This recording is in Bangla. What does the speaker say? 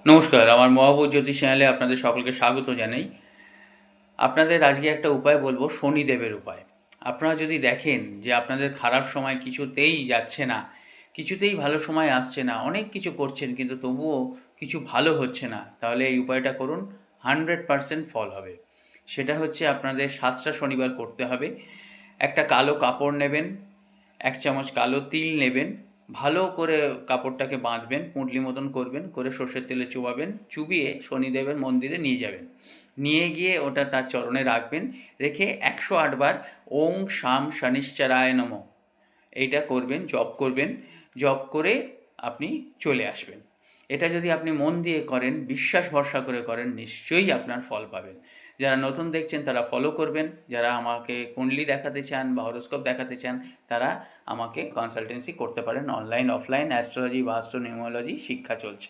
নমস্কার, আমার মহাভূত জ্যোতিষ চ্যানেলে আপনাদের সকলকে স্বাগত জানাই। আপনাদের আজকে একটা উপায় বলবো, শনিদেবের উপায়। আপনারা যদি দেখেন যে আপনাদের খারাপ সময় কিছুতেই যাচ্ছে না, কিছুতেই ভালো সময় আসছে না, অনেক কিছু করছেন কিন্তু তবুও কিছু ভালো হচ্ছে না, তাহলে এই উপায়টা করুন, 100% ফল হবে। সেটা হচ্ছে আপনাদের 7টা শনিবার করতে হবে। একটা কালো কাপড় নেবেন, 1 চামচ কালো তিল নেবেন, ভালো করে কাপড়টাকে বাঁধবেন, পুঁটলি মতন করবেন, করে সর্ষের তেলে চুবাবেন, চুবিয়ে শনিদেবের মন্দিরে নিয়ে যাবেন। নিয়ে গিয়ে ওটা তার চরণে রাখবেন, রেখে 108 বার ওং শাম শনিশ্চরায় নমঃ এইটা করবেন, জপ করবেন। জপ করে আপনি চলে আসবেন। এটা যদি আপনি মন দিয়ে করেন, বিশ্বাস ভরসা করে করেন, নিশ্চয়ই আপনার ফল পাবেন। যারা নতুন দেখছেন তারা ফলো করবেন, যারা আমাকে কুণ্ডলী দেখাতে চান বা হরোস্কোপ দেখাতে চান তারা আমাকে কনসালটেন্সি করতে পারেন। অনলাইন অফলাইন অ্যাস্ট্রোলজি, বাস্তু, নিউমোলজি শিক্ষা চলছে।